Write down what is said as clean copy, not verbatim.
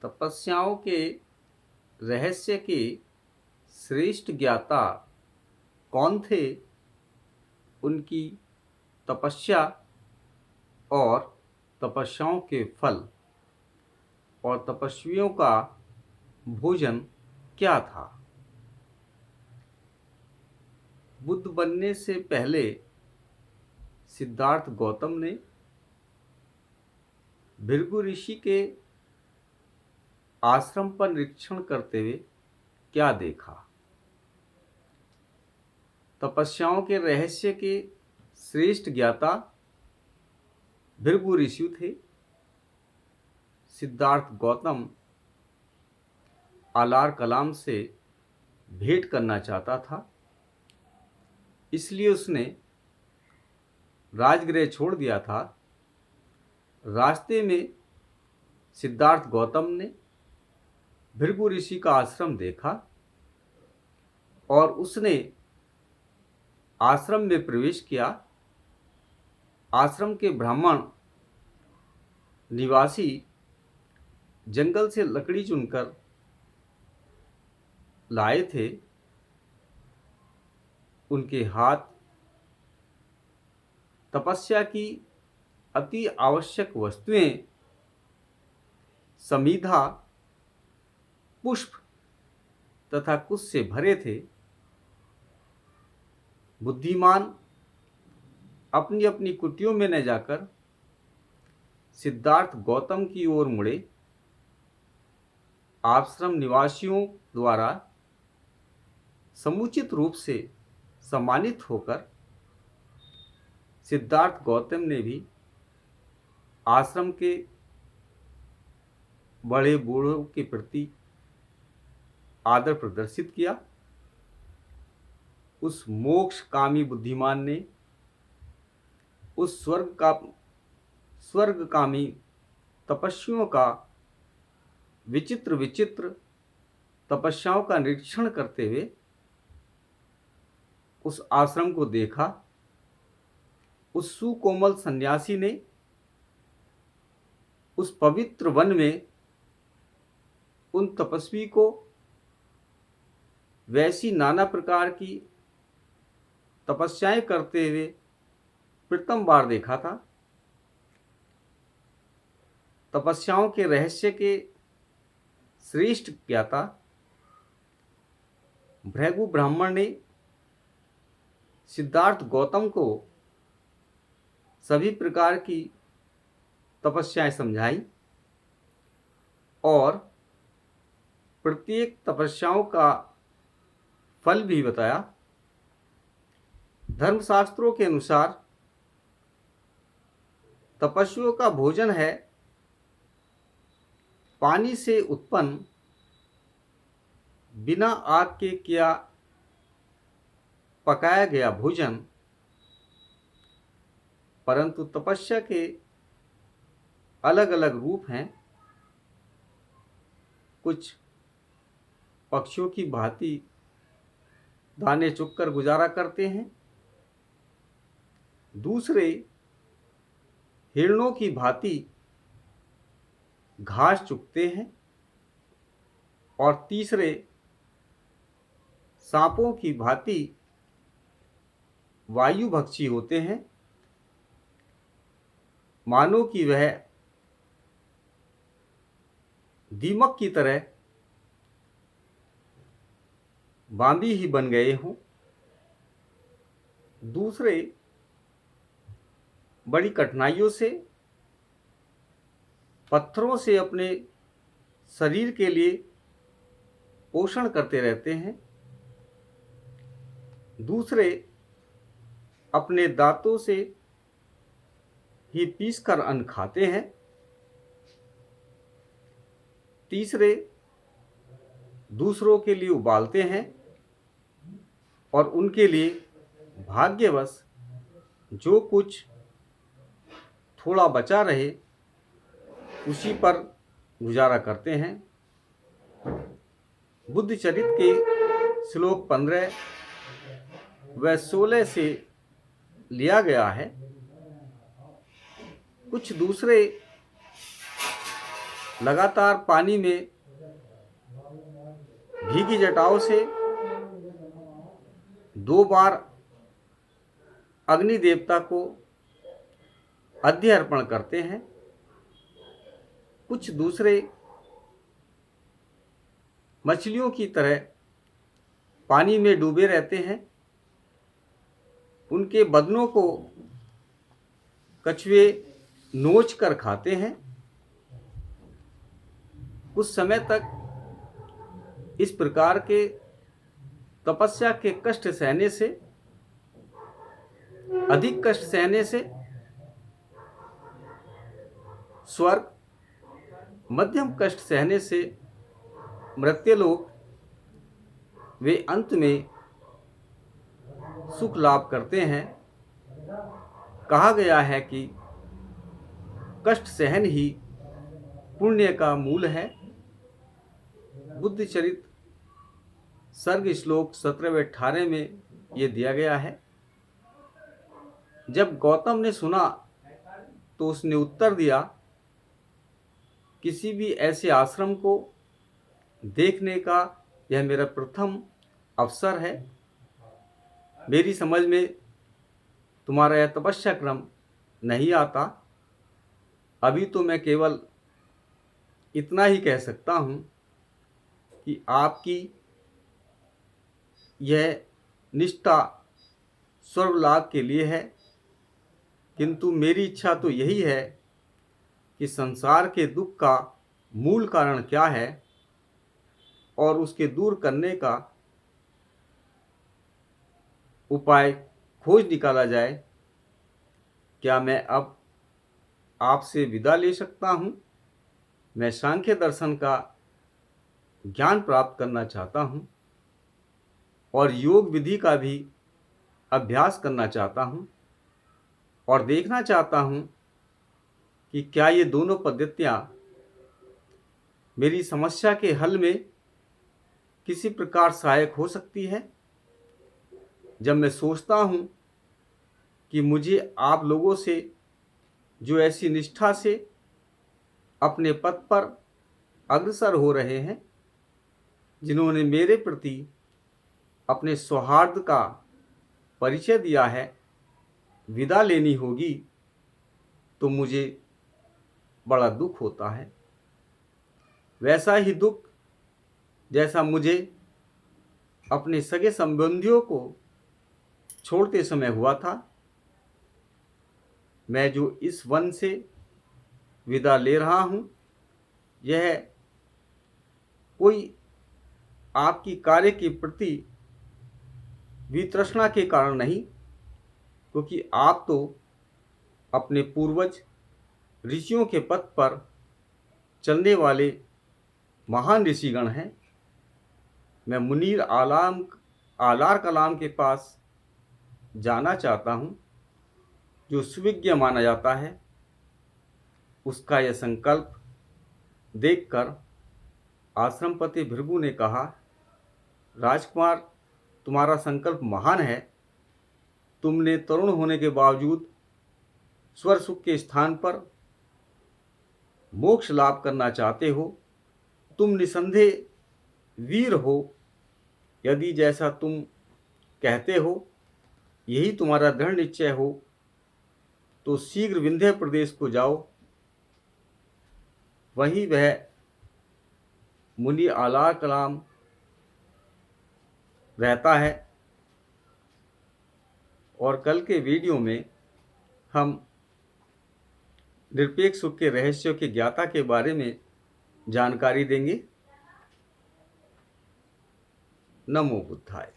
तपस्याओं के रहस्य के श्रेष्ठ ज्ञाता कौन थे? उनकी तपस्या और तपस्याओं के फल और तपस्वियों का भोजन क्या था? बुद्ध बनने से पहले सिद्धार्थ गौतम ने भृगु ऋषि के आश्रम पर निरीक्षण करते हुए क्या देखा? तपस्याओं के रहस्य के श्रेष्ठ ज्ञाता भृगु ऋषि थे। सिद्धार्थ गौतम आलार कलाम से भेंट करना चाहता था, इसलिए उसने राजगृह छोड़ दिया था। रास्ते में सिद्धार्थ गौतम ने भृगु ऋषि का आश्रम देखा और उसने आश्रम में प्रवेश किया। आश्रम के ब्राह्मण निवासी जंगल से लकड़ी चुनकर लाए थे। उनके हाथ तपस्या की अति आवश्यक वस्तुएं समीधा, पुष्प तथा कुश से भरे थे। बुद्धिमान अपनी अपनी कुटियों में न जाकर सिद्धार्थ गौतम की ओर मुड़े। आश्रम निवासियों द्वारा समुचित रूप से सम्मानित होकर सिद्धार्थ गौतम ने भी आश्रम के बड़े बूढ़ों के प्रति आदर प्रदर्शित किया। उस मोक्षकामी बुद्धिमान ने उस स्वर्गकामी तपस्वियों का विचित्र विचित्र तपस्याओं का निरीक्षण करते हुए उस आश्रम को देखा। उस सुकोमल सन्यासी ने उस पवित्र वन में उन तपस्वी को वैसी नाना प्रकार की तपस्याएं करते हुए प्रथम बार देखा था। तपस्याओं के रहस्य के श्रेष्ठ ज्ञाता भृगु ब्राह्मण ने सिद्धार्थ गौतम को सभी प्रकार की तपस्याएं समझाई और प्रत्येक तपस्याओं का फल भी बताया। धर्मशास्त्रों के अनुसार तपस्वियों का भोजन है पानी से उत्पन्न बिना आग के किया पकाया गया भोजन, परंतु तपस्या के अलग अलग रूप हैं। कुछ पक्षियों की भांति दाने चुगकर गुजारा करते हैं, दूसरे हिरणों की भांति घास चुगते हैं और तीसरे सांपों की भांति वायुभक्षी होते हैं। मानो कि वह दीमक की तरह बांदी ही बन गए हों। दूसरे बड़ी कठिनाइयों से पत्थरों से अपने शरीर के लिए पोषण करते रहते हैं। दूसरे अपने दांतों से ही पीसकर अन्न खाते हैं। तीसरे दूसरों के लिए उबालते हैं और उनके लिए भाग्यवश जो कुछ थोड़ा बचा रहे उसी पर गुजारा करते हैं। बुद्ध चरित के श्लोक 15 व 16 से लिया गया है। कुछ दूसरे लगातार पानी में भीगी जटाओं से 2 बार अग्नि देवता को अर्घ्य अर्पण करते हैं। कुछ दूसरे मछलियों की तरह पानी में डूबे रहते हैं। उनके बदनों को कछुए नोच कर खाते हैं। कुछ समय तक इस प्रकार के तपस्या के कष्ट सहने से, अधिक कष्ट सहने से स्वर्ग, मध्यम कष्ट सहने से मृत्युलोक, वे अंत में सुख लाभ करते हैं। कहा गया है कि कष्ट सहन ही पुण्य का मूल है। बुद्ध चरित सर्ग श्लोक 17-18 में ये दिया गया है। जब गौतम ने सुना तो उसने उत्तर दिया, किसी भी ऐसे आश्रम को देखने का यह मेरा प्रथम अवसर है। मेरी समझ में तुम्हारा यह तपस्या क्रम नहीं आता। अभी तो मैं केवल इतना ही कह सकता हूँ कि आपकी यह निष्ठा स्वर्ग लाभ के लिए है, किंतु मेरी इच्छा तो यही है कि संसार के दुख का मूल कारण क्या है और उसके दूर करने का उपाय खोज निकाला जाए। क्या मैं अब आपसे विदा ले सकता हूँ? मैं सांख्य दर्शन का ज्ञान प्राप्त करना चाहता हूँ और योग विधि का भी अभ्यास करना चाहता हूँ और देखना चाहता हूँ कि क्या ये दोनों पद्धतियाँ मेरी समस्या के हल में किसी प्रकार सहायक हो सकती है। जब मैं सोचता हूँ कि मुझे आप लोगों से जो ऐसी निष्ठा से अपने पथ पर अग्रसर हो रहे हैं, जिन्होंने मेरे प्रति अपने सौहार्द का परिचय दिया है, विदा लेनी होगी तो मुझे बड़ा दुख होता है। वैसा ही दुख जैसा मुझे अपने सगे संबंधियों को छोड़ते समय हुआ था। मैं जो इस वन से विदा ले रहा हूँ, यह कोई आपकी कार्य के प्रति वितृष्णा के कारण नहीं, क्योंकि आप तो अपने पूर्वज ऋषियों के पथ पर चलने वाले महान ऋषिगण हैं। मैं मुनीर आलार कलाम के पास जाना चाहता हूँ, जो सुविज्ञ माना जाता है। उसका यह संकल्प देखकर आश्रमपति भृगु ने कहा, राजकुमार, तुम्हारा संकल्प महान है। तुमने तरुण होने के बावजूद स्वर सुख के स्थान पर मोक्ष लाभ करना चाहते हो। तुम निसंदेह वीर हो। यदि जैसा तुम कहते हो यही तुम्हारा दृढ़ निश्चय हो तो शीघ्र विंध्य प्रदेश को जाओ। वहीं वह मुनि आलार कलाम रहता है। और कल के वीडियो में हम निरपेक्ष सुख के रहस्यों की ज्ञाता के बारे में जानकारी देंगे। नमो बुद्धाय।